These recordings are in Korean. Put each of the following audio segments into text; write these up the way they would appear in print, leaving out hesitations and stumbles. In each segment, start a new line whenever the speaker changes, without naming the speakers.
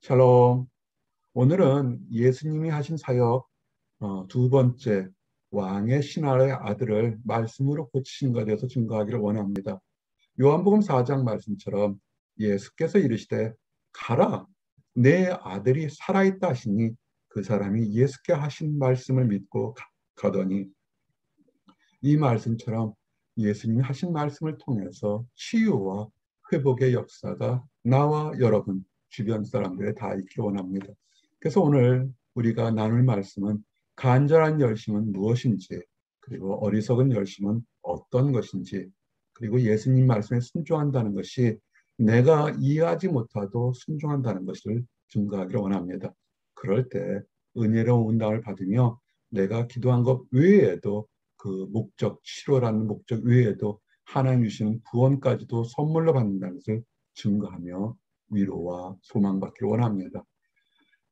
샬롬. 오늘은 예수님이 하신 사역 두 번째 왕의 신하의 아들을 말씀으로 고치신 것에 대해서 증거하기를 원합니다. 요한복음 4장 말씀처럼 예수께서 이르시되 가라 내 아들이 살아있다 하시니 그 사람이 예수께 하신 말씀을 믿고 가더니 이 말씀처럼 예수님이 하신 말씀을 통해서 치유와 회복의 역사가 나와 여러분 주변 사람들에 다 있기를 원합니다. 그래서 오늘 우리가 나눌 말씀은 간절한 열심은 무엇인지, 그리고 어리석은 열심은 어떤 것인지, 그리고 예수님 말씀에 순종한다는 것이 내가 이해하지 못하도 순종한다는 것을 증거하기를 원합니다. 그럴 때 은혜로운 응답을 받으며 내가 기도한 것 외에도 그 목적, 치료라는 목적 외에도 하나님 주시는 구원까지도 선물로 받는다는 것을 증거하며 위로와 소망받기를 원합니다.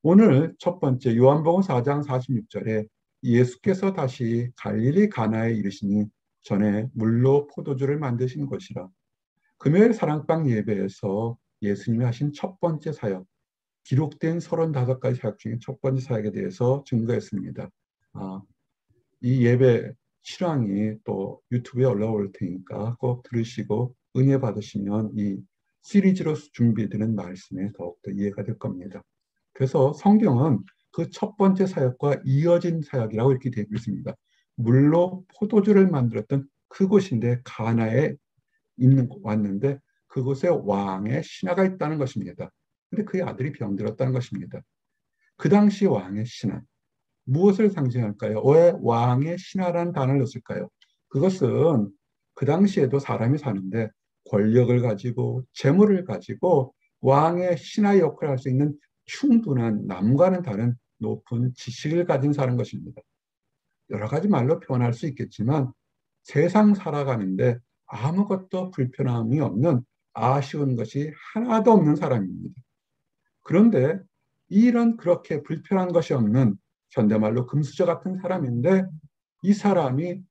오늘 첫 번째 요한복음 4장 46절에 예수께서 다시 갈릴리 가나에 이르시니 전에 물로 포도주를 만드신 것이라. 금요일 사랑방 예배에서 예수님이 하신 첫 번째 사역, 기록된 35가지 사역 중에 첫 번째 사역에 대해서 증거했습니다. 이 예배 실황이 또 유튜브에 올라올 테니까 꼭 들으시고 은혜 받으시면 이 시리즈로 준비되는 말씀에 더욱더 이해가 될 겁니다. 그래서 성경은 그 첫 번째 사역과 이어진 사역이라고 이렇게 되어 있습니다. 물로 포도주를 만들었던 그곳인데 가나에 왔는데 그곳에 왕의 신하가 있다는 것입니다. 근데 그의 아들이 병들었다는 것입니다. 그 당시 왕의 신하, 무엇을 상징할까요? 왜 왕의 신하라는 단어를 넣었을까요? 그것은 그 당시에도 사람이 사는데 권력을 가지고 재물을 가지고 왕의 신하의 역할을 할 수 있는 충분한 남과는 다른 높은 지식을 가진 사람 것입니다. 여러 가지 말로 표현할 수 있겠지만 세상 살아가는데 아무것도 불편함이 없는 아쉬운 것이 하나도 없는 사람입니다. 그런데 이런 그렇게 불편한 것이 없는 현대말로 금수저 같은 사람인데 이 사람이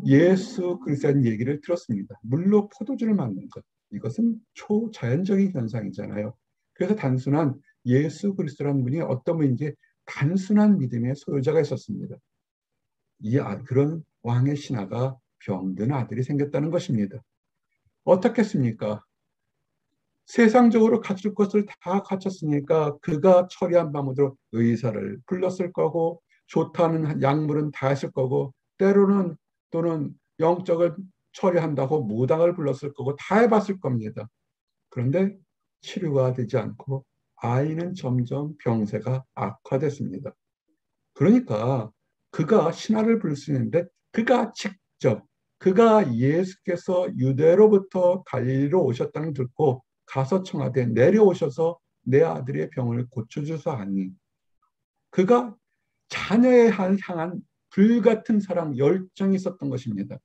예수 그리스도의 얘기를 들었습니다. 물로 포도주를 만든 것. 이것은 초자연적인 현상이잖아요. 그래서 단순한 예수 그리스도라는 분이 어떤 분인지 단순한 믿음의 소유자가 있었습니다. 그런 왕의 신하가 병든 아들이 생겼다는 것입니다. 어떻겠습니까? 세상적으로 갖출 것을 다 갖췄으니까 그가 처리한 바모대로 의사를 불렀을 거고 좋다는 약물은 다 했을 거고 때로는 또는 영적을 처리한다고 무당을 불렀을 거고 다 해봤을 겁니다. 그런데 치료가 되지 않고 아이는 점점 병세가 악화됐습니다. 그러니까 그가 신하를 부를 수 있는데 그가 예수께서 유대로부터 갈릴리로 오셨다는 걸 듣고 가서 청하되 내려오셔서 내 아들의 병을 고쳐주사 하니 그가 자녀에 향한 불같은 사랑, 열정이 있었던 것입니다.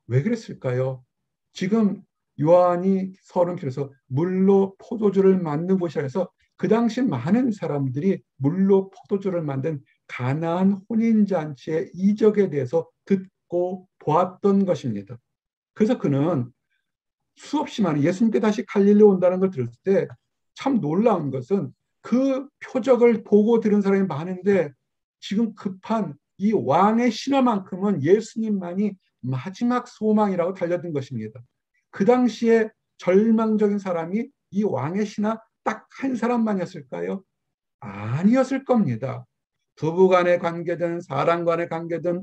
왜 그랬을까요? 지금 요한이 서른길에서 물로 포도주를 만든 곳이라 해서 그 당시 많은 사람들이 물로 포도주를 만든 가나안 혼인잔치의 이적에 대해서 듣고 보았던 것입니다. 그래서 그는 수없이 많은 예수님께 다시 갈릴리 온다는 걸 들었을 때 참 놀라운 것은 그 표적을 보고 들은 사람이 많은데 지금 급한 이 왕의 신화만큼은 예수님만이 마지막 소망이라고 달려든 것입니다. 그 당시에 절망적인 사람이 이 왕의 신하 딱 한 사람만이었을까요? 아니었을 겁니다. 부부 간의 관계든 사람 간의 관계든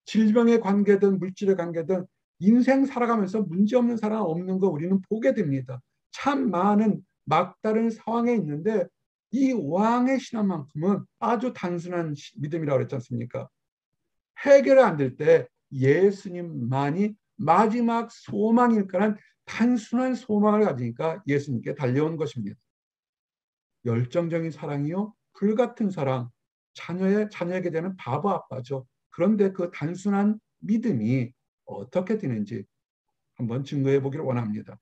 질병의 관계든 물질의 관계든 인생 살아가면서 문제없는 사람 없는 거 우리는 보게 됩니다. 참 많은 막다른 상황에 있는데 이 왕의 신앙만큼은 아주 단순한 믿음이라고 그랬지 않습니까? 해결이 안 될 때 예수님만이 마지막 소망일 거란 단순한 소망을 가지니까 예수님께 달려온 것입니다. 열정적인 사랑이요, 불같은 사랑, 자녀에게 되는 바보 아빠죠. 그런데 그 단순한 믿음이 어떻게 되는지 한번 증거해 보기를 원합니다.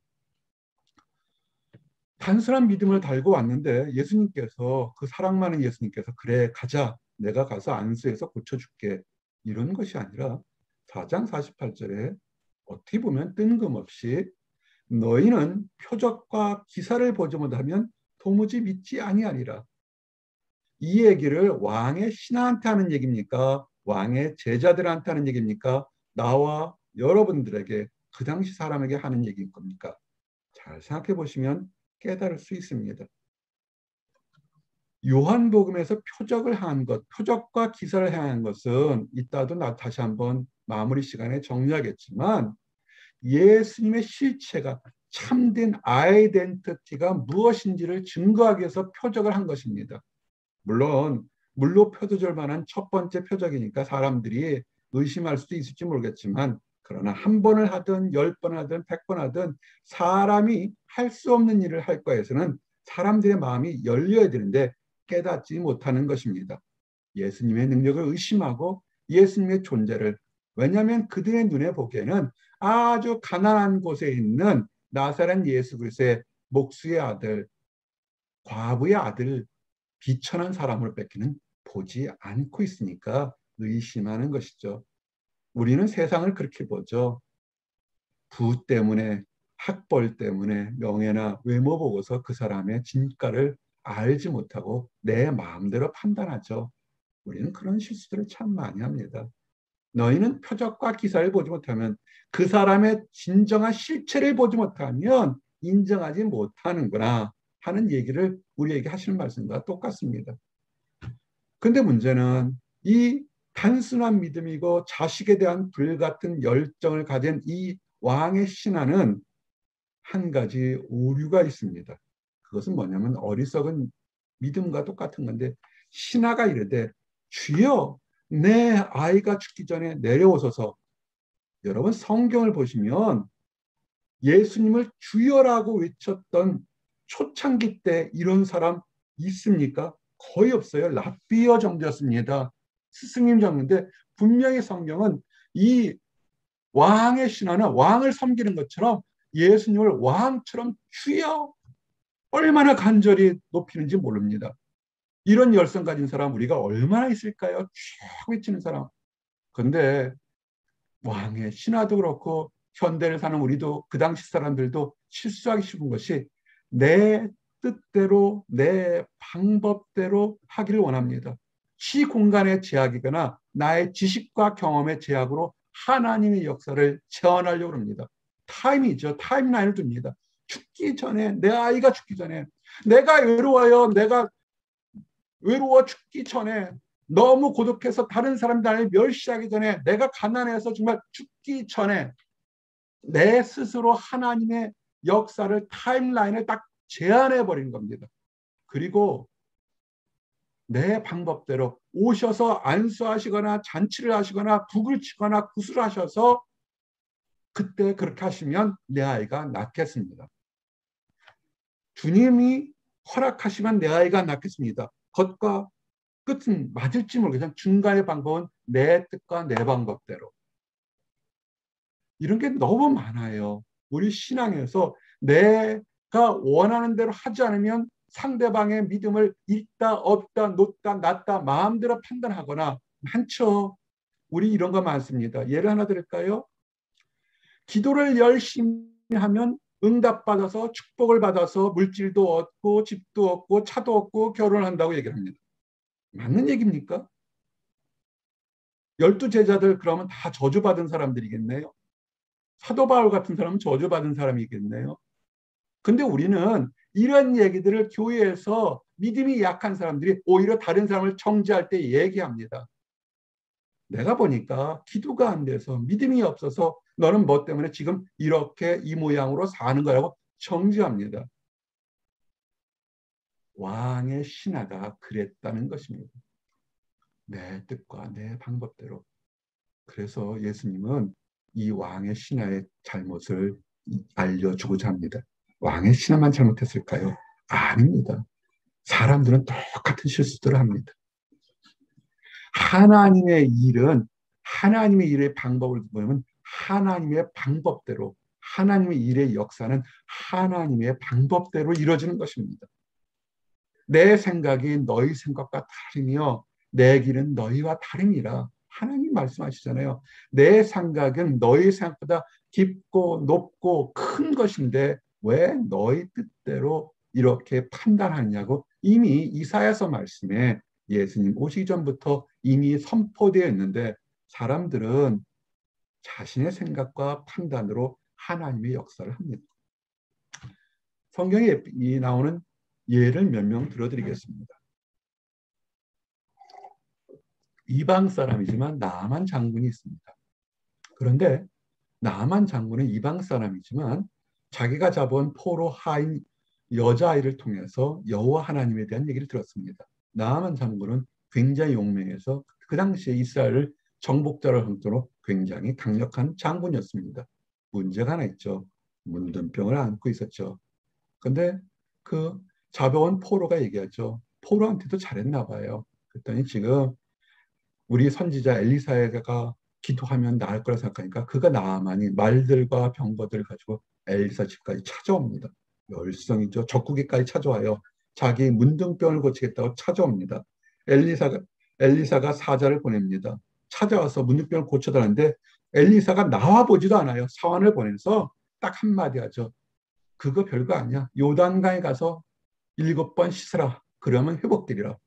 단순한 믿음을 달고 왔는데 예수님께서 그 사랑 많은 예수님께서 그래 가자 내가 가서 안수해서 고쳐줄게 이런 것이 아니라 4장 48절에 어떻게 보면 뜬금없이 너희는 표적과 기사를 보지 못하면 도무지 믿지 아니하리라. 이 얘기를 왕의 신하한테 하는 얘기입니까? 왕의 제자들한테 하는 얘기입니까? 나와 여러분들에게 그 당시 사람에게 하는 얘기인 겁니까? 잘 생각해 보시면 깨달을 수 있습니다. 요한복음에서 표적을 한 것, 표적과 기사를 행한 것은 이따도 다시 한번 마무리 시간에 정리하겠지만 예수님의 실체가 참된 아이덴티티가 무엇인지를 증거하기 위해서 표적을 한 것입니다. 물론 물로 표적을 만한 첫 번째 표적이니까 사람들이 의심할 수도 있을지 모르겠지만 그러나 한 번을 하든 10번을 하든 100번 하든 사람이 할 수 없는 일을 할 거에서는 사람들의 마음이 열려야 되는데 깨닫지 못하는 것입니다. 예수님의 능력을 의심하고 예수님의 존재를, 왜냐하면 그들의 눈에 보기에는 아주 가난한 곳에 있는 나사렛 예수 그리스도의 목수의 아들, 과부의 아들, 비천한 사람을 뺏기는 보지 않고 있으니까 의심하는 것이죠. 우리는 세상을 그렇게 보죠. 부 때문에, 학벌 때문에, 명예나 외모 보고서 그 사람의 진가를 알지 못하고 내 마음대로 판단하죠. 우리는 그런 실수들을 참 많이 합니다. 너희는 표적과 기사를 보지 못하면, 그 사람의 진정한 실체를 보지 못하면 인정하지 못하는구나 하는 얘기를 우리에게 하시는 말씀과 똑같습니다. 근데 문제는 이 단순한 믿음이고 자식에 대한 불같은 열정을 가진 이 왕의 신하는 한 가지 오류가 있습니다. 그것은 뭐냐면 어리석은 믿음과 똑같은 건데, 신하가 이르되 주여 내 아이가 죽기 전에 내려오소서. 여러분 성경을 보시면 예수님을 주여라고 외쳤던 초창기 때 이런 사람 있습니까? 거의 없어요. 랍비어 정도였습니다. 스승님 정도인데 분명히 성경은 이 왕의 신하는 왕을 섬기는 것처럼 예수님을 왕처럼 주여, 얼마나 간절히 높이는지 모릅니다. 이런 열성 가진 사람 우리가 얼마나 있을까요? 쭉 외치는 사람. 근데 왕의 신하도 그렇고 현대를 사는 우리도, 그 당시 사람들도 실수하기 쉬운 것이 내 뜻대로 내 방법대로 하기를 원합니다. 시공간의 제약이거나 나의 지식과 경험의 제약으로 하나님의 역사를 제한하려고 합니다. 타임이죠. 타임라인을 둡니다. 죽기 전에, 내 아이가 죽기 전에, 내가 외로워요. 내가 외로워 죽기 전에, 너무 고독해서 다른 사람들 나를 멸시하기 전에, 내가 가난해서 정말 죽기 전에 내 스스로 하나님의 역사를, 타임라인을 딱 제한해 버린 겁니다. 그리고 내 방법대로 오셔서 안수하시거나 잔치를 하시거나 북을 치거나 구슬하셔서 그때 그렇게 하시면 내 아이가 낫겠습니다. 주님이 허락하시면 내 아이가 낫겠습니다. 겉과 끝은 맞을지 모르겠지만 중간의 방법은 내 뜻과 내 방법대로. 이런 게 너무 많아요. 우리 신앙에서 내가 원하는 대로 하지 않으면 상대방의 믿음을 있다 없다 높다 낮다 마음대로 판단하거나 많죠. 우리 이런 거 많습니다. 예를 하나 드릴까요? 기도를 열심히 하면 응답받아서 축복을 받아서 물질도 얻고 집도 얻고 차도 얻고 결혼한다고 얘기를 합니다. 맞는 얘기입니까? 12제자들 그러면 다 저주받은 사람들이겠네요. 사도 바울 같은 사람은 저주받은 사람이겠네요. 근데 우리는 이런 얘기들을 교회에서 믿음이 약한 사람들이 오히려 다른 사람을 정죄할 때 얘기합니다. 내가 보니까 기도가 안 돼서 믿음이 없어서 너는 뭐 때문에 지금 이렇게 이 모양으로 사는 거라고 정죄합니다. 왕의 신하가 그랬다는 것입니다. 내 뜻과 내 방법대로. 그래서 예수님은 이 왕의 신하의 잘못을 알려주고자 합니다. 왕의 신하만 잘못했을까요? 아닙니다. 사람들은 똑같은 실수들을 합니다. 하나님의 일의 방법을 보면 하나님의 방법대로, 하나님의 일의 역사는 하나님의 방법대로 이루어지는 것입니다. 내 생각이 너희 생각과 다르며 내 길은 너희와 다름이라 하나님 말씀하시잖아요. 내 생각은 너희 생각보다 깊고 높고 큰 것인데 왜 너희 뜻대로 이렇게 판단하느냐고 이미 이사야서 말씀에 예수님 오시기 전부터 이미 선포되어 있는데 사람들은 자신의 생각과 판단으로 하나님의 역사를 합니다. 성경에 나오는 예를 몇 명 들어드리겠습니다. 이방 사람이지만 나만 장군이 있습니다. 그런데 나만 장군은 이방 사람이지만 자기가 잡은 포로 하인 여자아이를 통해서 여호와 하나님에 대한 얘기를 들었습니다. 나만 장군은 굉장히 용맹해서 그 당시에 이스라엘을 정복자를 형태로 굉장히 강력한 장군이었습니다. 문제가 하나 있죠. 문둥병을 안고 있었죠. 근데 그 잡아온 포로가 얘기하죠. 포로한테도 잘했나 봐요. 그랬더니 지금 우리 선지자 엘리사가 기도하면 나을 거라 생각하니까 그가 나아만이 말들과 병거들을 가지고 엘리사 집까지 찾아옵니다. 열성이죠. 적국에까지 찾아와요. 자기 문둥병을 고치겠다고 찾아옵니다. 엘리사가 사자를 보냅니다. 찾아와서 문둥병을 고쳐달라는데 엘리사가 나와보지도 않아요. 사환을 보내서 딱 한마디 하죠. 그거 별거 아니야. 요단강에 가서 7번 씻으라. 그러면 회복되리라.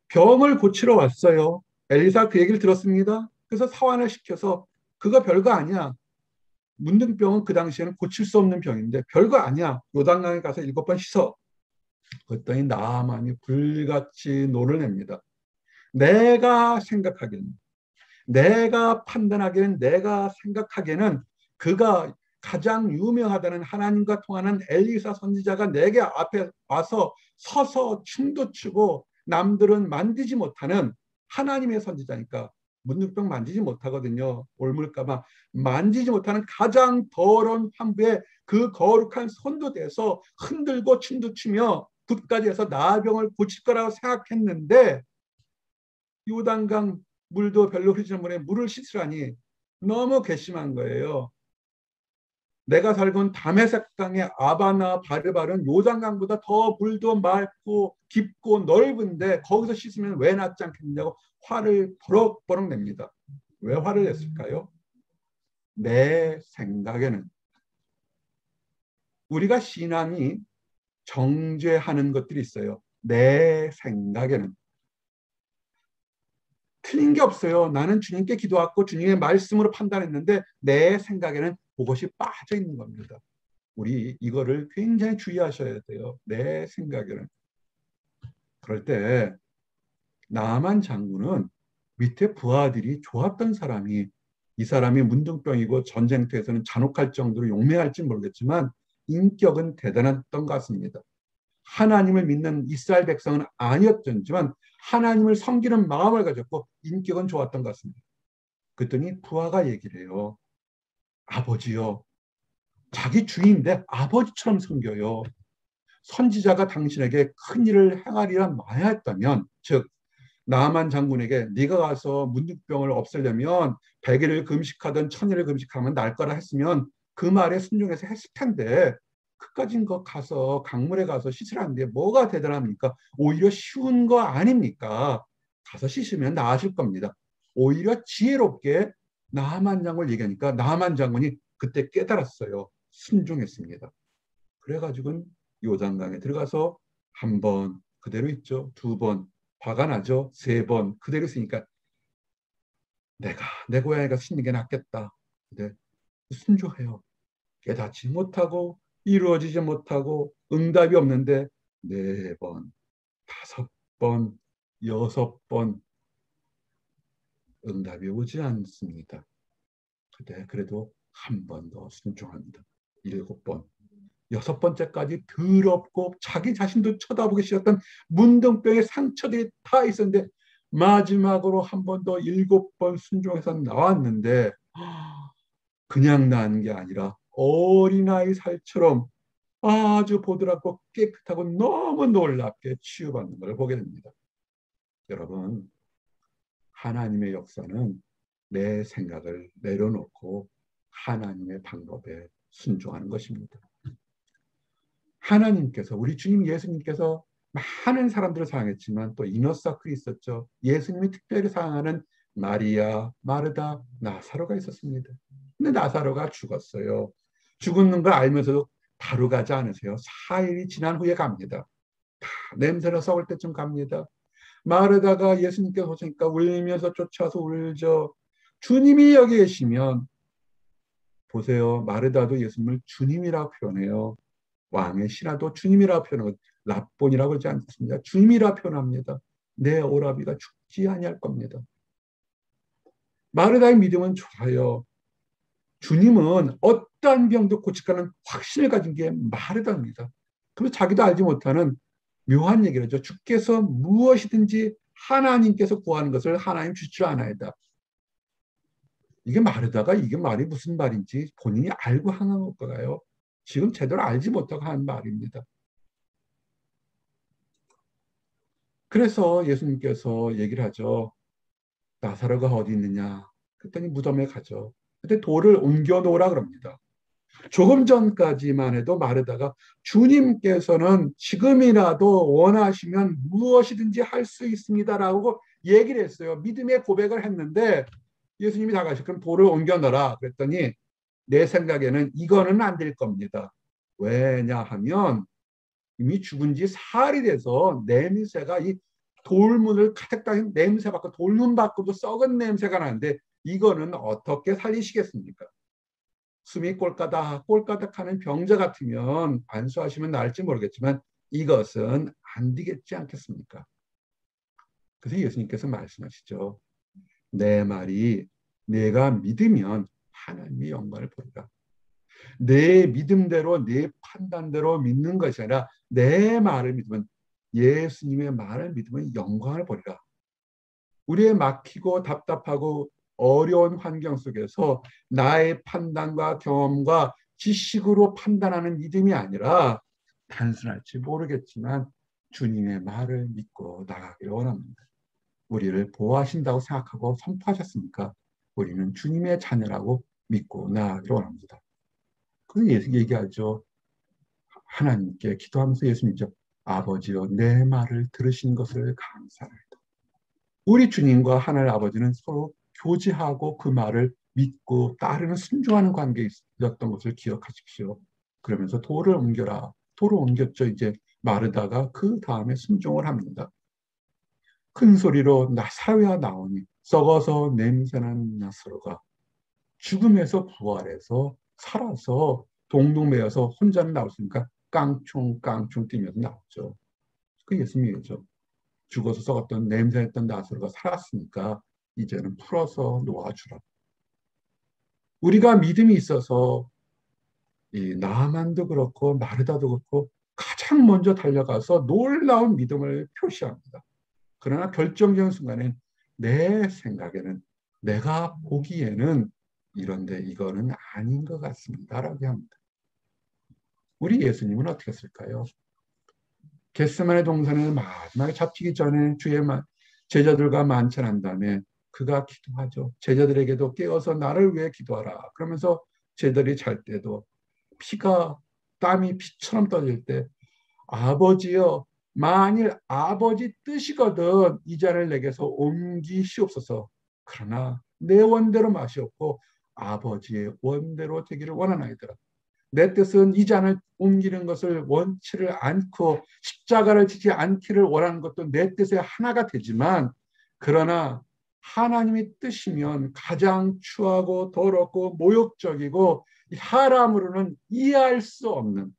병을 고치러 왔어요. 엘리사 그 얘기를 들었습니다. 그래서 사환을 시켜서 그거 별거 아니야. 문둥병은 그 당시에는 고칠 수 없는 병인데 별거 아니야. 요단강에 가서 7번 씻어. 그랬더니 나아만이 불같이 노를 냅니다. 내가 생각하기에는, 내가 판단하기에는, 내가 생각하기에는 그가 가장 유명하다는 하나님과 통하는 엘리사 선지자가 내게 앞에 와서 서서 춤도 추고 남들은 만지지 못하는 하나님의 선지자니까 문둥병 만지지 못하거든요. 옮을까봐 만지지 못하는 가장 더러운 환부에 그 거룩한 손도 대서 흔들고 춤도 추며 붓까지 해서 나병을 고칠 거라고 생각했는데 요단강 물도 별로 흐르지 않는 물에 물을 씻으라니 너무 괘씸한 거예요. 내가 살던 다메섹 강의 아바나 바르바른 요단강보다 더 물도 맑고 깊고 넓은데 거기서 씻으면 왜 낫지 않겠냐고 화를 버럭버럭 냅니다. 왜 화를 냈을까요? 내 생각에는 우리가 신앙이 정죄하는 것들이 있어요. 내 생각에는 틀린 게 없어요. 나는 주님께 기도하고 주님의 말씀으로 판단했는데 내 생각에는 그것이 빠져 있는 겁니다. 우리 이거를 굉장히 주의하셔야 돼요. 내 생각에는. 그럴 때 나만 장군은 밑에 부하들이 좋았던 사람이 이 사람이 문둥병이고 전쟁터에서는 잔혹할 정도로 용맹할지 모르겠지만 인격은 대단했던 것 같습니다. 하나님을 믿는 이스라엘 백성은 아니었지만 하나님을 섬기는 마음을 가졌고 인격은 좋았던 것 같습니다. 그랬더니 부하가 얘기를 해요. 아버지요. 자기 주인인데 아버지처럼 섬겨요. 선지자가 당신에게 큰 일을 행하리라 마야했다면 즉 나만 장군에게 네가 가서 문둥병을 없애려면 100일을 금식하든 1000일을 금식하면 날 거라 했으면 그 말에 순종해서 했을 텐데 그까진 거 가서 강물에 가서 씻으라는데 뭐가 대단합니까? 오히려 쉬운 거 아닙니까? 가서 씻으면 나아질 겁니다. 오히려 지혜롭게 나만 장군을 얘기하니까 나만 장군이 그때 깨달았어요. 순종했습니다. 그래가지고 요단강에 들어가서 한 번 그대로 있죠. 2번 화가 나죠. 3번 그대로 있으니까 내가 내 고향에 가서 씻는 게 낫겠다. 근데 순종해요. 깨닫지 못하고 이루어지지 못하고 응답이 없는데 4번, 5번, 6번 응답이 오지 않습니다. 근데 그래도 한 번 더 순종합니다. 7번, 6번째까지 더럽고 자기 자신도 쳐다보기 싫었던 문둥병의 상처들이 다 있었는데 마지막으로 한 번 더 7번 순종해서 나왔는데 그냥 나은 게 아니라 어린아이 살처럼 아주 보드랍고 깨끗하고 너무 놀랍게 치유받는 걸 보게 됩니다. 여러분, 하나님의 역사는 내 생각을 내려놓고 하나님의 방법에 순종하는 것입니다. 하나님께서 우리 주님 예수님께서 많은 사람들을 사랑했지만 또 이너서클이 있었죠. 예수님이 특별히 사랑하는 마리아, 마르다, 나사로가 있었습니다. 근데 나사로가 죽었어요. 죽는 걸 알면서도 바로 가지 않으세요. 4일이 지난 후에 갑니다. 냄새가 썩을 때쯤 갑니다. 마르다가 예수님께서 오시니까 울면서 쫓아서 울죠. 주님이 여기 계시면 보세요. 마르다도 예수님을 주님이라고 표현해요. 왕의 신하도 주님이라고 표현하고 랍본이라고 그러지 않습니다. 주님이라고 표현합니다. 내 오라비가 죽지 아니할 겁니다. 마르다의 믿음은 좋아요. 주님은 어떠한 병도 고칠까는 확신을 가진 게 마르다입니다. 그래서 자기도 알지 못하는 묘한 얘기를 하죠. 주께서 무엇이든지 하나님께서 구하는 것을 하나님 주지 않아야다. 이게 마르다가 이게 말이 무슨 말인지 본인이 알고 하는 것가요? 지금 제대로 알지 못하고 하는 말입니다. 그래서 예수님께서 얘기를 하죠. 나사로가 어디 있느냐? 그랬더니 무덤에 가죠. 그때 돌을 옮겨 놓으라 그럽니다. 조금 전까지만 해도 마르다가 주님께서는 지금이라도 원하시면 무엇이든지 할 수 있습니다라고 얘기를 했어요. 믿음의 고백을 했는데 예수님이 다가가시고 그럼 돌을 옮겨 놓으라 그랬더니 내 생각에는 이거는 안 될 겁니다. 왜냐하면 이미 죽은 지 사흘이 돼서 냄새가 이 돌문을 가득 따인 냄새 밖으로 돌문 밖으로도 썩은 냄새가 나는데 이거는 어떻게 살리시겠습니까? 숨이 꼴까닥하는 병자 같으면 안수하시면 나을지 모르겠지만 이것은 안 되겠지 않겠습니까? 그래서 예수님께서 말씀하시죠. 내 말이 내가 믿으면 하나님의 영광을 보리라. 내 믿음대로 내 판단대로 믿는 것이 아니라 내 말을 믿으면 예수님의 말을 믿으면 영광을 보리라. 우리의 막히고 답답하고 어려운 환경 속에서 나의 판단과 경험과 지식으로 판단하는 믿음이 아니라 단순할지 모르겠지만 주님의 말을 믿고 나가기를 원합니다. 우리를 보호하신다고 생각하고 선포하셨으니까 우리는 주님의 자녀라고 믿고 나가기를 원합니다. 그래서 예수 얘기하죠. 하나님께 기도하면서 예수님이죠. 아버지여 내 말을 들으신 것을 감사합니다. 우리 주님과 하나님 아버지는 서로 교제하고 그 말을 믿고 따르는 순종하는 관계에 있었던 것을 기억하십시오. 그러면서 돌을 옮겨라. 돌을 옮겼죠. 이제 마르다가 그 다음에 순종을 합니다. 큰 소리로 나사로가 나오니 썩어서 냄새난 나사로가 죽음에서 부활해서 살아서 동동매어서 혼자는 나왔으니까 깡충깡충 뛰면서 나왔죠. 그 예수님이죠. 죽어서 썩었던 냄새했던 나사로가 살았으니까 이제는 풀어서 놓아주라. 우리가 믿음이 있어서 이 나만도 그렇고 마르다도 그렇고 가장 먼저 달려가서 놀라운 믿음을 표시합니다. 그러나 결정적인 순간에 내 생각에는 내가 보기에는 이런데 이거는 아닌 것 같습니다라고 합니다. 우리 예수님은 어떻게 했을까요? 겟세마네 동산에 마지막에 잡히기 전에 주의 제자들과 만찬한 다음에 그가 기도하죠. 제자들에게도 깨어서 나를 위해 기도하라. 그러면서 제자들이 잘 때도 땀이 피처럼 떨어질 때 아버지여 만일 아버지 뜻이거든 이 잔을 내게서 옮기시옵소서. 그러나 내 원대로 마시옵고 아버지의 원대로 되기를 원하나이다. 내 뜻은 이 잔을 옮기는 것을 원치를 않고 십자가를 지지 않기를 원하는 것도 내 뜻의 하나가 되지만 그러나 하나님의 뜻이면 가장 추하고 더럽고 모욕적이고 사람으로는 이해할 수 없는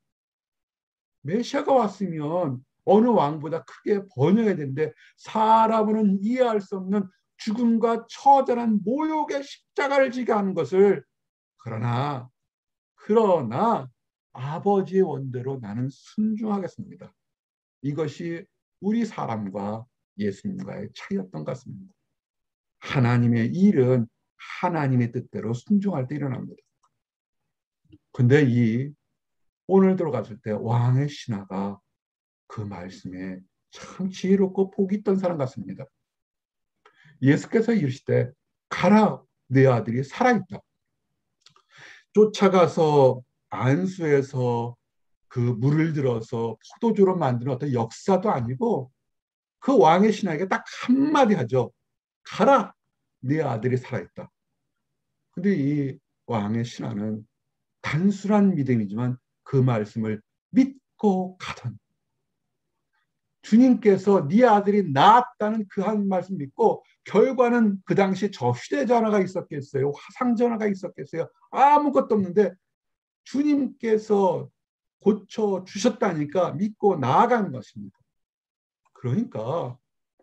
메시아가 왔으면 어느 왕보다 크게 번영해야 되는데 사람으로는 이해할 수 없는 죽음과 처절한 모욕의 십자가를 지게 하는 것을 그러나 아버지의 원대로 나는 순종하겠습니다. 이것이 우리 사람과 예수님과의 차이였던 것 같습니다. 하나님의 일은 하나님의 뜻대로 순종할 때 일어납니다. 근데 오늘 들어갔을 때 왕의 신하가 그 말씀에 참 지혜롭고 복이 있던 사람 같습니다. 예수께서 이르시되 가라 내 아들이 살아있다. 쫓아가서 안수해서 그 물을 들어서 포도주로 만드는 어떤 역사도 아니고 그 왕의 신하에게 딱 한마디 하죠. 가라 네 아들이 살아있다. 근데 이 왕의 신하는 단순한 믿음이지만 그 말씀을 믿고 가던 주님께서 네 아들이 낳았다는 그 한 말씀 믿고 결과는 그 당시 저 휴대전화가 있었겠어요? 화상전화가 있었겠어요? 아무것도 없는데 주님께서 고쳐주셨다니까 믿고 나아가는 것입니다. 그러니까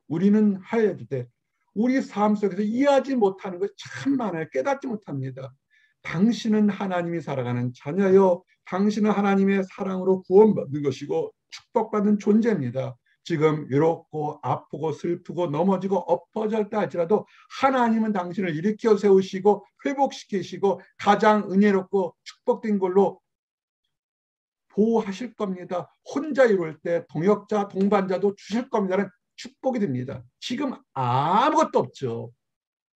우리는 하여야 돼. 우리 삶 속에서 이해하지 못하는 것이 참 많아요. 깨닫지 못합니다. 당신은 하나님이 살아가는 자녀요. 당신은 하나님의 사랑으로 구원받는 것이고 축복받는 존재입니다. 지금 외롭고 아프고 슬프고 넘어지고 엎어졌다 할지라도 하나님은 당신을 일으켜 세우시고 회복시키시고 가장 은혜롭고 축복된 걸로 보호하실 겁니다. 혼자 이룰 때 동역자, 동반자도 주실 겁니다는 축복이 됩니다. 지금 아무것도 없죠.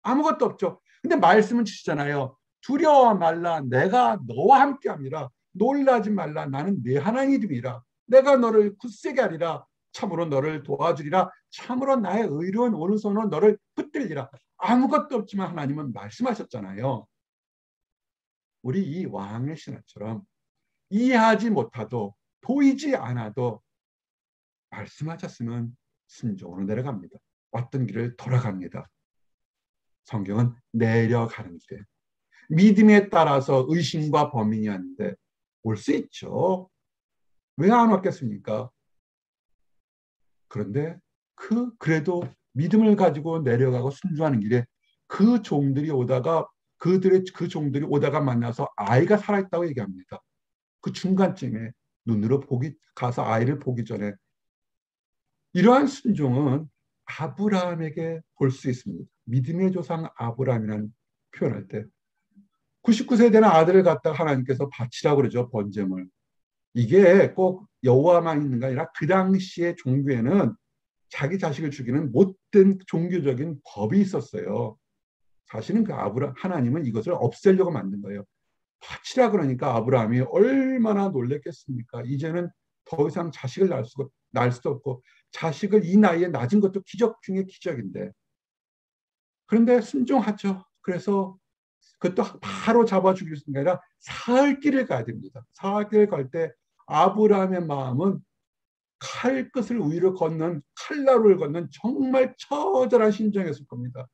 아무것도 없죠. 근데 말씀은 주시잖아요. 두려워 말라. 내가 너와 함께함이라. 놀라지 말라. 나는 네 하나님이라. 내가 너를 굳세게 하리라. 참으로 너를 도와주리라. 참으로 나의 의로운 오른손으로 너를 붙들리라. 아무것도 없지만 하나님은 말씀하셨잖아요. 우리 이 왕의 신하처럼 이해하지 못하도 보이지 않아도 말씀하셨으면 순종으로 내려갑니다. 왔던 길을 돌아갑니다. 성경은 내려가는 길. 믿음에 따라서 의심과 범인이 하는데 올 수 있죠. 왜 안 왔겠습니까? 그런데 그래도 믿음을 가지고 내려가고 순종하는 길에 그 종들이 오다가 그 종들이 오다가 만나서 아이가 살아있다고 얘기합니다. 그 중간쯤에 눈으로 가서 아이를 보기 전에 이러한 순종은 아브라함에게 볼 수 있습니다. 믿음의 조상 아브라함이라는 표현할 때 99세 되는 아들을 갖다가 하나님께서 바치라고 그러죠. 번제물. 이게 꼭 여호와만 있는 게 아니라 그 당시의 종교에는 자기 자식을 죽이는 못된 종교적인 법이 있었어요. 사실은 하나님은 이것을 없애려고 만든 거예요. 바치라 그러니까 아브라함이 얼마나 놀랬겠습니까? 이제는 더 이상 자식을 낳을 수도 없고 자식을 이 나이에 낳은 것도 기적 중에 기적인데 그런데 순종하죠. 그래서 그것도 바로 잡아 죽일 수 있는 게 아니라 사흘 길을 가야 됩니다. 사흘 길을 갈 때 아브라함의 마음은 칼끝을 위로 걷는 칼나루를 걷는 정말 처절한 심정이었을 겁니다.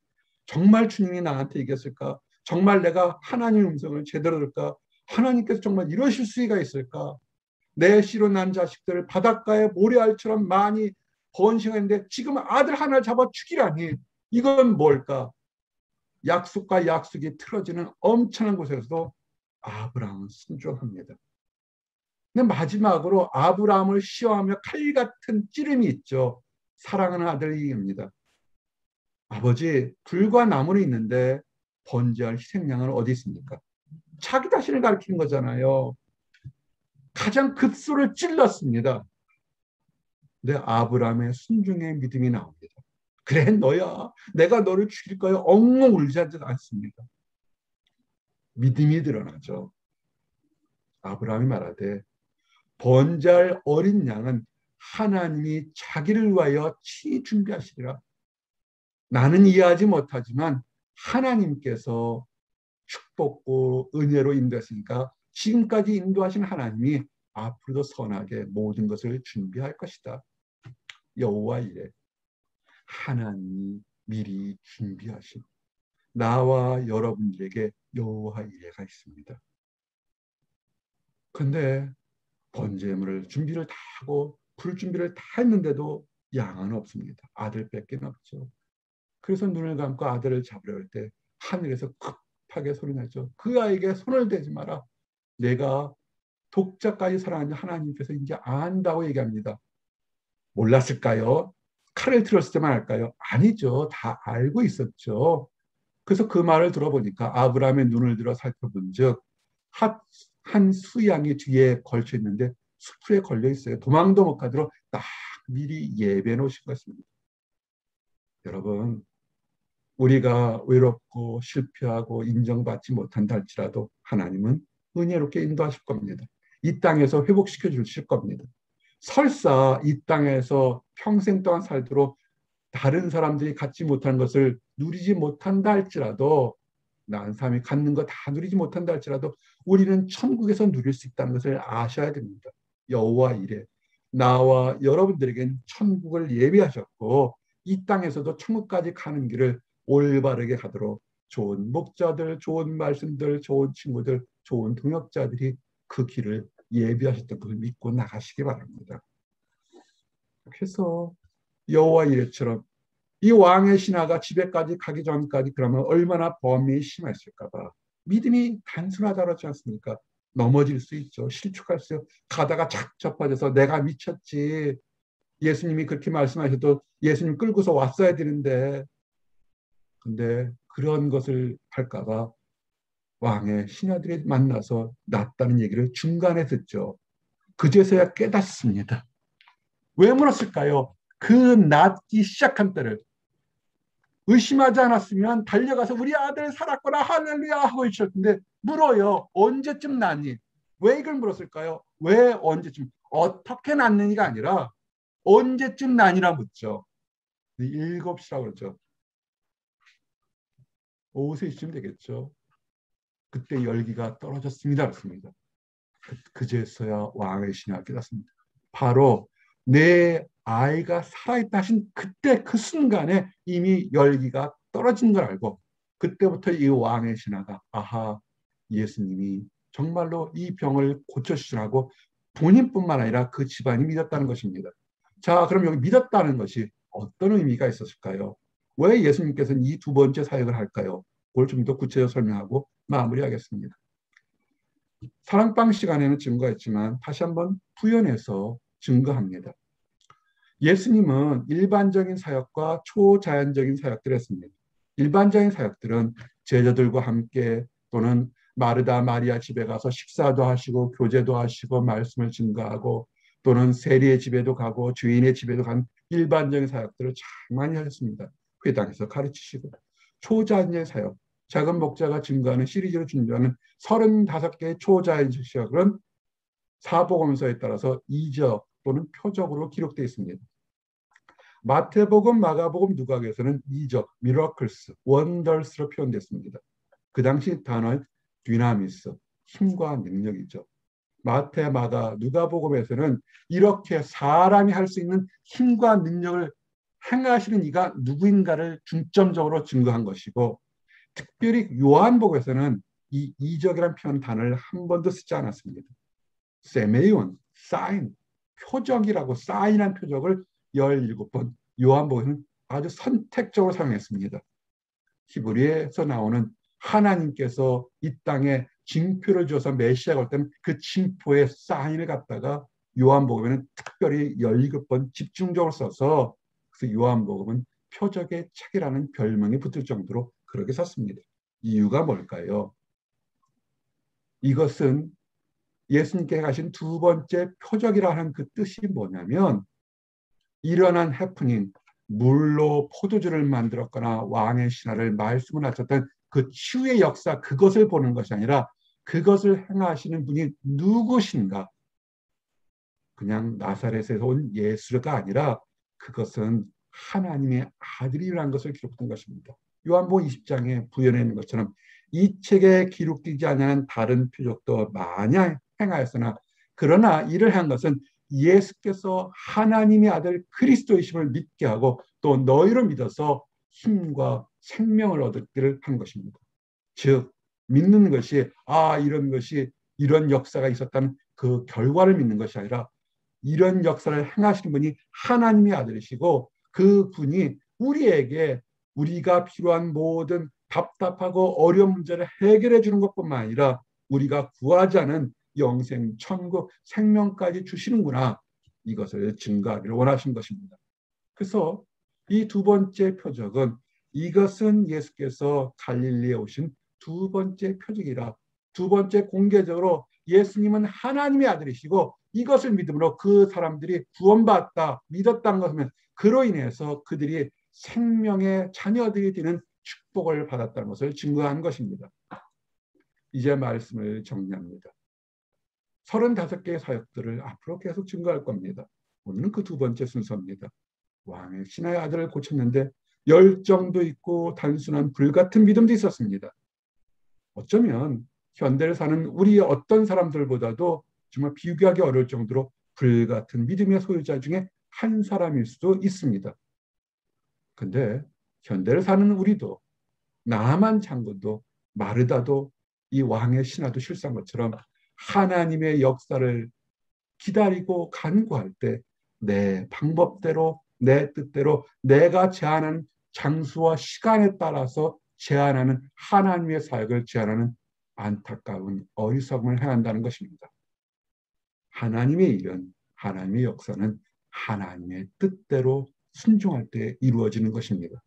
정말 주님이 나한테 얘기했을까? 정말 내가 하나님의 음성을 제대로 들을까? 하나님께서 정말 이러실 수가 있을까? 내 씨로 난 자식들을 바닷가에 모래알처럼 많이 번식했는데 지금 아들 하나를 잡아 죽이라니 이건 뭘까? 약속과 약속이 틀어지는 엄청난 곳에서도 아브라함은 순종합니다. 근데 마지막으로 아브라함을 시험하며 칼 같은 찌름이 있죠. 사랑하는 아들입니다. 아버지, 불과 나무는 있는데 번제할 희생양은 어디 있습니까? 자기 자신을 가리키는 거잖아요. 가장 급소를 찔렀습니다. 근데 아브라함의 순종의 믿음이 나옵니다. 그래 너야. 내가 너를 죽일 거야. 엉엉 울지 않습니다. 믿음이 드러나죠. 아브라함이 말하되 번제할 어린 양은 하나님이 자기를 위하여 친히 준비하시리라. 나는 이해하지 못하지만 하나님께서 축복고 은혜로 인도했으니까 지금까지 인도하신 하나님이 앞으로도 선하게 모든 것을 준비할 것이다. 여호와 이레. 하나님이 미리 준비하신 나와 여러분들에게 여호와 이레가 있습니다. 그런데 번제물을 준비를 다 하고 불 준비를 다 했는데도 양은 없습니다. 아들밖에 없죠. 그래서 눈을 감고 아들을 잡으려 할 때 하늘에서 급하게 소리 나죠. 그 아이에게 손을 대지 마라. 내가 독자까지 사랑하는 하나님께서 이제 안다고 얘기합니다. 몰랐을까요? 칼을 들었을 때만 알까요? 아니죠. 다 알고 있었죠. 그래서 그 말을 들어보니까 아브라함의 눈을 들어 살펴본즉 한 수양이 뒤에 걸쳐 있는데 수풀에 걸려 있어요. 도망도 못 가도록 딱 미리 예배해 놓으신 것입니다. 여러분, 우리가 외롭고 실패하고 인정받지 못한다 할지라도 하나님은 은혜롭게 인도하실 겁니다. 이 땅에서 회복시켜 주실 겁니다. 설사 이 땅에서 평생 동안 살도록 다른 사람들이 갖지 못한 것을 누리지 못한다 할지라도 난 사람이 갖는 거 다 누리지 못한다 할지라도 우리는 천국에서 누릴 수 있다는 것을 아셔야 됩니다. 여호와 이래 나와 여러분들에겐 천국을 예비하셨고 이 땅에서도 천국까지 가는 길을 올바르게 가도록 좋은 목자들, 좋은 말씀들, 좋은 친구들, 좋은 동역자들이 그 길을 예비하셨던 걸 믿고 나가시기 바랍니다. 그래서 여호와 이래처럼 이 왕의 신하가 집에까지 가기 전까지 그러면 얼마나 범위에 심했을까 봐. 믿음이 단순하다고 하지 않습니까? 넘어질 수 있죠. 실축할 수 있죠. 가다가 착 빠져서 내가 미쳤지. 예수님이 그렇게 말씀하셔도 예수님 끌고서 왔어야 되는데. 근데 그런 것을 할까 봐 왕의 신하들이 만나서 났다는 얘기를 중간에 듣죠. 그제서야 깨닫습니다. 왜 물었을까요? 그 낫기 시작한 때를 의심하지 않았으면 달려가서 우리 아들 살았구나 할렐루야 하고 있을 텐데 물어요. 언제쯤 낳니? 왜 이걸 물었을까요? 왜 언제쯤? 어떻게 낳느니가 아니라 언제쯤 낳니라 묻죠. 7시라고 그러죠. 오후 3시쯤 되겠죠. 그때 열기가 떨어졌습니다. 그렇습니다. 그제서야 왕의 신하가 깨닫습니다. 바로 내 아이가 살아있다 하신 그때 그 순간에 이미 열기가 떨어진 걸 알고 그때부터 이 왕의 신하가 아하 예수님이 정말로 이 병을 고쳐주시라고 본인뿐만 아니라 그 집안이 믿었다는 것입니다. 자, 그럼 여기 믿었다는 것이 어떤 의미가 있었을까요? 왜 예수님께서는 이 두 번째 사역을 할까요? 그걸 좀 더 구체적으로 설명하고 마무리하겠습니다. 사랑방 시간에는 증거했지만 다시 한번 부연해서 증거합니다. 예수님은 일반적인 사역과 초자연적인 사역들을 했습니다. 일반적인 사역들은 제자들과 함께 또는 마르다 마리아 집에 가서 식사도 하시고 교제도 하시고 말씀을 증거하고 또는 세리의 집에도 가고 주인의 집에도 간 일반적인 사역들을 참 많이 하셨습니다. 회당에서 가르치시고 초자연의 사역, 작은 목자가 증거하는 시리즈로 준비하는 35개의 초자연적 사역은 사복음서에 따라서 이적 또는 표적으로 기록되어 있습니다. 마태복음, 마가복음, 누가복음에서는 이적, miracles, wonders로 표현됐습니다. 그 당시 단어는 dynamis, 힘과 능력이죠. 마태, 마가, 누가복음에서는 이렇게 사람이 할 수 있는 힘과 능력을 행하시는 이가 누구인가를 중점적으로 증거한 것이고 특별히 요한복음에서는 이 이적이라는 표현 단어를 한 번도 쓰지 않았습니다. 세메이온, 사인, 표적이라고 사인한 표적을 17번 요한복음은 아주 선택적으로 사용했습니다. 히브리에서 나오는 하나님께서 이 땅에 징표를 줘서 메시아가 올 때는 그 징표의 사인을 갖다가 요한복음에는 특별히 17번 집중적으로 써서 그래서 요한복음은 표적의 책이라는 별명이 붙을 정도로 그렇게 썼습니다. 이유가 뭘까요? 이것은 예수님께 가신 두 번째 표적이라는 그 뜻이 뭐냐면 일어난 해프닝, 물로 포도주를 만들었거나 왕의 신하를 말씀을 하셨던 그 치유의 역사 그것을 보는 것이 아니라 그것을 행하시는 분이 누구신가? 그냥 나사렛에서 온 예수가 아니라 그것은 하나님의 아들이라는 것을 기록한 것입니다. 요한복음 20장에 부연해 있는 것처럼 이 책에 기록되지 않은 다른 표적도 많이 행하였으나 그러나 이를 한 것은 예수께서 하나님의 아들 그리스도이심을 믿게 하고 또 너희로 믿어서 힘과 생명을 얻기를 한 것입니다. 즉 믿는 것이 이런 것이 이런 역사가 있었다는 그 결과를 믿는 것이 아니라 이런 역사를 행하시는 분이 하나님의 아들이시고 그 분이 우리에게 우리가 필요한 모든 답답하고 어려운 문제를 해결해 주는 것뿐만 아니라 우리가 구하지 않은 영생, 천국, 생명까지 주시는구나. 이것을 증거하기를 원하신 것입니다. 그래서 이 두 번째 표적은 이것은 예수께서 갈릴리에 오신 두 번째 표적이라 두 번째 공개적으로 예수님은 하나님의 아들이시고 이것을 믿음으로 그 사람들이 구원받았다, 믿었다는 것은 그로 인해서 그들이 생명의 자녀들이 되는 축복을 받았다는 것을 증거한 것입니다. 이제 말씀을 정리합니다. 35개의 사역들을 앞으로 계속 증거할 겁니다. 오늘은 그 두 번째 순서입니다. 왕의 신하의 아들을 고쳤는데 열정도 있고 단순한 불같은 믿음도 있었습니다. 어쩌면 현대를 사는 우리 어떤 사람들보다도 정말 비교하기 어려울 정도로 불같은 믿음의 소유자 중에 한 사람일 수도 있습니다. 근데 현대를 사는 우리도 나만 장군도 마르다도 이 왕의 신하도 실수한 것처럼 하나님의 역사를 기다리고 간구할 때 내 방법대로 내 뜻대로 내가 제안하는 장수와 시간에 따라서 제안하는 하나님의 사역을 제안하는 안타까운 어리석음을 행한다는 것입니다. 하나님의 일은 하나님의 역사는 하나님의 뜻대로 순종할 때 이루어지는 것입니다.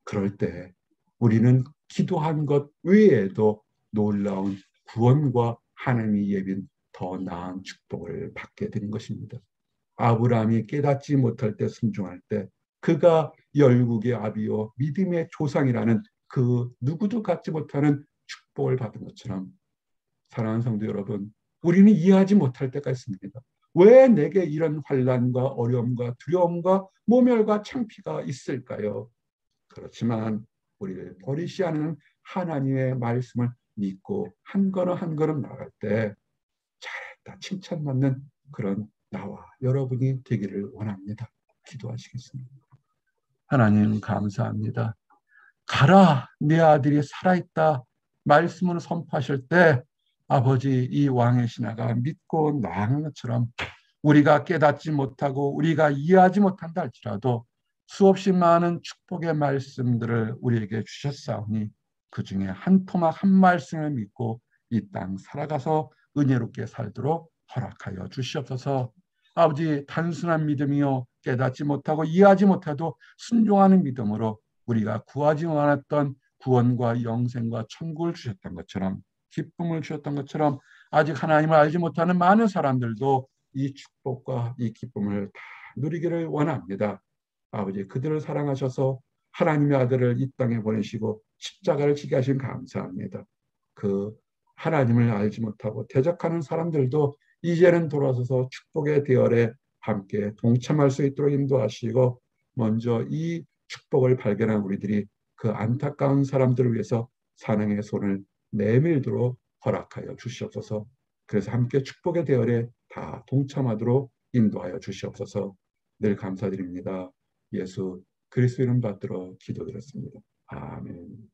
그럴 때 우리는 기도한 것 외에도 놀라운 구원과 하나님이 예빈 더 나은 축복을 받게 되는 것입니다. 아브라함이 깨닫지 못할 때 순종할 때 그가 열국의 아비요 믿음의 조상이라는 그 누구도 갖지 못하는 축복을 받은 것처럼 사랑하는 성도 여러분, 우리는 이해하지 못할 때가 있습니다. 왜 내게 이런 환난과 어려움과 두려움과 모멸과 창피가 있을까요? 그렇지만 우리를 버리시 않는 하나님의 말씀을 믿고 한 걸음 한 걸음 나갈 때 잘했다 칭찬받는 그런 나와 여러분이 되기를 원합니다. 기도하시겠습니다. 하나님 감사합니다. 가라 내 아들이 살아있다 말씀을 선포하실 때 아버지 이 왕의 신하가 믿고 나아간 것처럼 우리가 깨닫지 못하고 우리가 이해하지 못한다 할지라도 수없이 많은 축복의 말씀들을 우리에게 주셨사오니 그중에 한 토막 한 말씀을 믿고 이 땅 살아가서 은혜롭게 살도록 허락하여 주시옵소서. 아버지 단순한 믿음이요 깨닫지 못하고 이해하지 못해도 순종하는 믿음으로 우리가 구하지 않았던 구원과 영생과 천국을 주셨던 것처럼 기쁨을 주셨던 것처럼 아직 하나님을 알지 못하는 많은 사람들도 이 축복과 이 기쁨을 다 누리기를 원합니다. 아버지 그들을 사랑하셔서 하나님의 아들을 이 땅에 보내시고 십자가를 지게 하신 감사합니다. 그 하나님을 알지 못하고 대적하는 사람들도 이제는 돌아서서 축복의 대열에 함께 동참할 수 있도록 인도하시고 먼저 이 축복을 발견한 우리들이 그 안타까운 사람들을 위해서 사랑의 손을 내밀도록 허락하여 주시옵소서. 그래서 함께 축복의 대열에 다 동참하도록 인도하여 주시옵소서. 늘 감사드립니다. 예수 그리스도 이름 받들어 기도드렸습니다. 아멘.